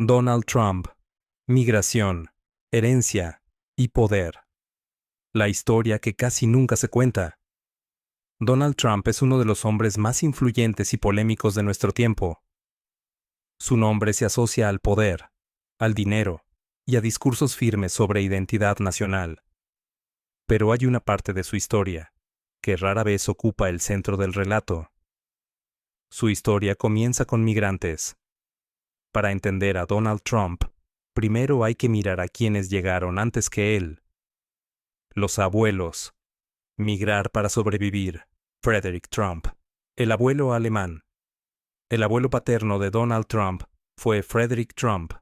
Donald Trump, migración, herencia y poder. La historia que casi nunca se cuenta. Donald Trump es uno de los hombres más influyentes y polémicos de nuestro tiempo. Su nombre se asocia al poder, al dinero y a discursos firmes sobre identidad nacional. Pero hay una parte de su historia que rara vez ocupa el centro del relato. Su historia comienza con migrantes. Para entender a Donald Trump, primero hay que mirar a quienes llegaron antes que él. Los abuelos. Migrar para sobrevivir. Frederick Trump. El abuelo alemán. El abuelo paterno de Donald Trump fue Frederick Trump,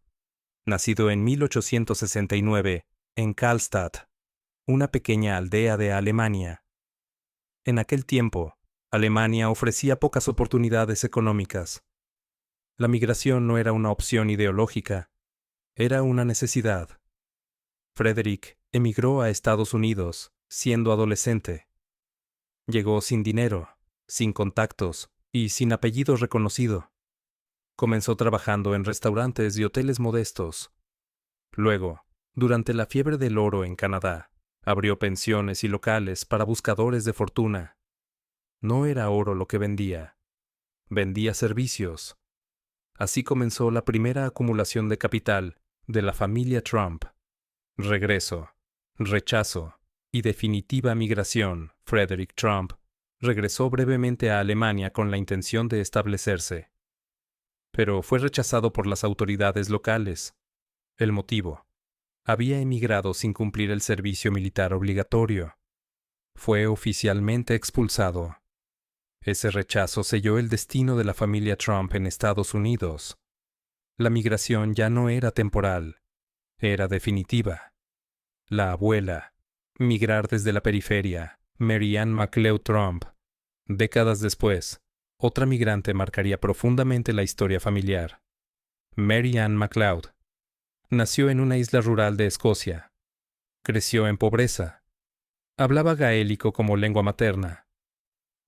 nacido en 1869 en Karlstadt, una pequeña aldea de Alemania. En aquel tiempo, Alemania ofrecía pocas oportunidades económicas. La migración no era una opción ideológica, era una necesidad. Frederick emigró a Estados Unidos siendo adolescente. Llegó sin dinero, sin contactos y sin apellido reconocido. Comenzó trabajando en restaurantes y hoteles modestos. Luego, durante la fiebre del oro en Canadá, abrió pensiones y locales para buscadores de fortuna. No era oro lo que vendía servicios. Así comenzó la primera acumulación de capital de la familia Trump. Regreso, rechazo y definitiva migración. Frederick Trump regresó brevemente a Alemania con la intención de establecerse. Pero fue rechazado por las autoridades locales. El motivo: había emigrado sin cumplir el servicio militar obligatorio. Fue oficialmente expulsado. Ese rechazo selló el destino de la familia Trump en Estados Unidos. La migración ya no era temporal, era definitiva. La abuela, migrar desde la periferia, Mary Ann MacLeod Trump. Décadas después, otra migrante marcaría profundamente la historia familiar. Mary Ann MacLeod nació en una isla rural de Escocia. Creció en pobreza. Hablaba gaélico como lengua materna.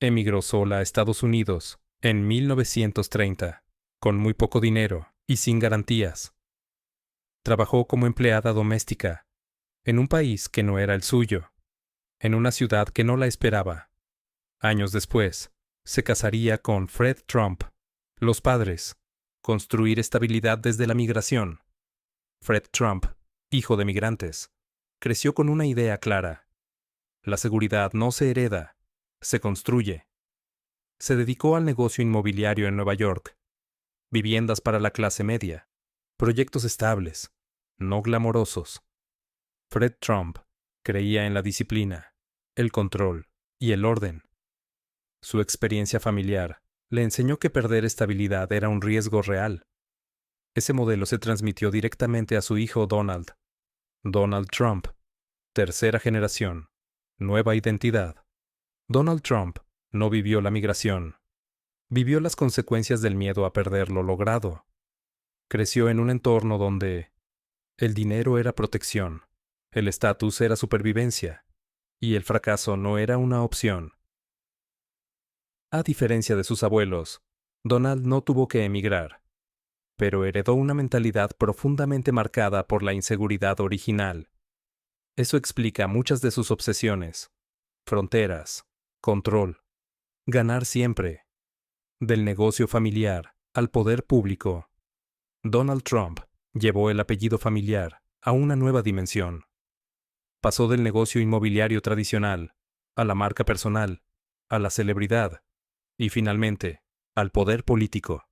Emigró sola a Estados Unidos en 1930, con muy poco dinero y sin garantías. Trabajó como empleada doméstica, en un país que no era el suyo, en una ciudad que no la esperaba. Años después, se casaría con Fred Trump. Los padres: construir estabilidad desde la migración. Fred Trump, hijo de migrantes, creció con una idea clara: la seguridad no se hereda, se construye. Se dedicó al negocio inmobiliario en Nueva York. Viviendas para la clase media. Proyectos estables, no glamorosos. Fred Trump creía en la disciplina, el control y el orden. Su experiencia familiar le enseñó que perder estabilidad era un riesgo real. Ese modelo se transmitió directamente a su hijo Donald. Donald Trump, tercera generación, nueva identidad. Donald Trump no vivió la migración. Vivió las consecuencias del miedo a perder lo logrado. Creció en un entorno donde el dinero era protección, el estatus era supervivencia, y el fracaso no era una opción. A diferencia de sus abuelos, Donald no tuvo que emigrar, pero heredó una mentalidad profundamente marcada por la inseguridad original. Eso explica muchas de sus obsesiones: fronteras, control, ganar siempre. Del negocio familiar al poder público, Donald Trump llevó el apellido familiar a una nueva dimensión. Pasó del negocio inmobiliario tradicional a la marca personal, a la celebridad y finalmente al poder político.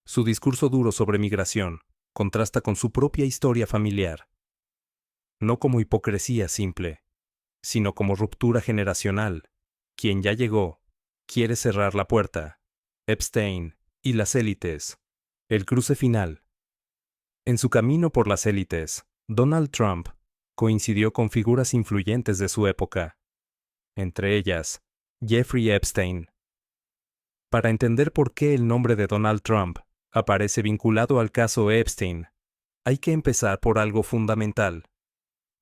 Su discurso duro sobre migración contrasta con su propia historia familiar. No como hipocresía simple, sino como ruptura generacional. Quien ya llegó quiere cerrar la puerta. Epstein y las élites. El cruce final. En su camino por las élites, Donald Trump coincidió con figuras influyentes de su época, entre ellas Jeffrey Epstein. Para entender por qué el nombre de Donald Trump aparece vinculado al caso Epstein, hay que empezar por algo fundamental.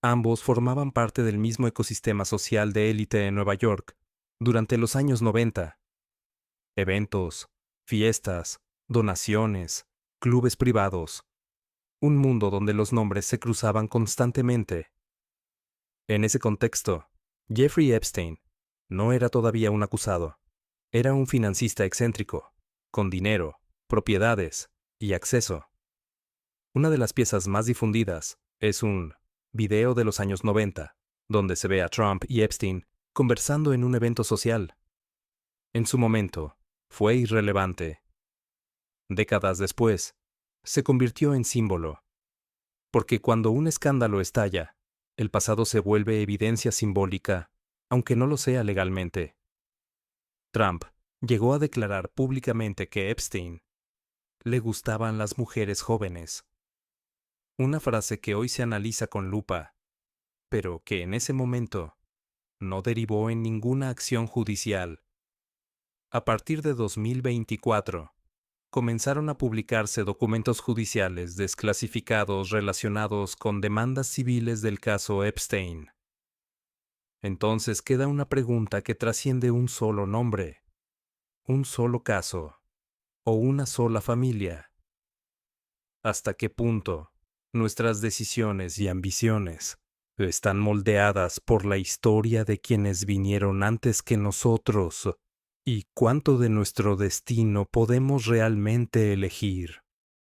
Ambos formaban parte del mismo ecosistema social de élite en Nueva York durante los años 90. Eventos, fiestas, donaciones, clubes privados, un mundo donde los nombres se cruzaban constantemente. En ese contexto, Jeffrey Epstein no era todavía un acusado. Era un financista excéntrico, con dinero, propiedades y acceso. Una de las piezas más difundidas es un video de los años 90, donde se ve a Trump y Epstein conversando en un evento social. En su momento, fue irrelevante. Décadas después, se convirtió en símbolo. Porque cuando un escándalo estalla, el pasado se vuelve evidencia simbólica, aunque no lo sea legalmente. Trump llegó a declarar públicamente que Epstein le gustaban las mujeres jóvenes. Una frase que hoy se analiza con lupa, pero que en ese momento no derivó en ninguna acción judicial. A partir de 2024, comenzaron a publicarse documentos judiciales desclasificados relacionados con demandas civiles del caso Epstein. Entonces queda una pregunta que trasciende un solo nombre, un solo caso o una sola familia. ¿Hasta qué punto nuestras decisiones y ambiciones están moldeadas por la historia de quienes vinieron antes que nosotros? ¿Y cuánto de nuestro destino podemos realmente elegir?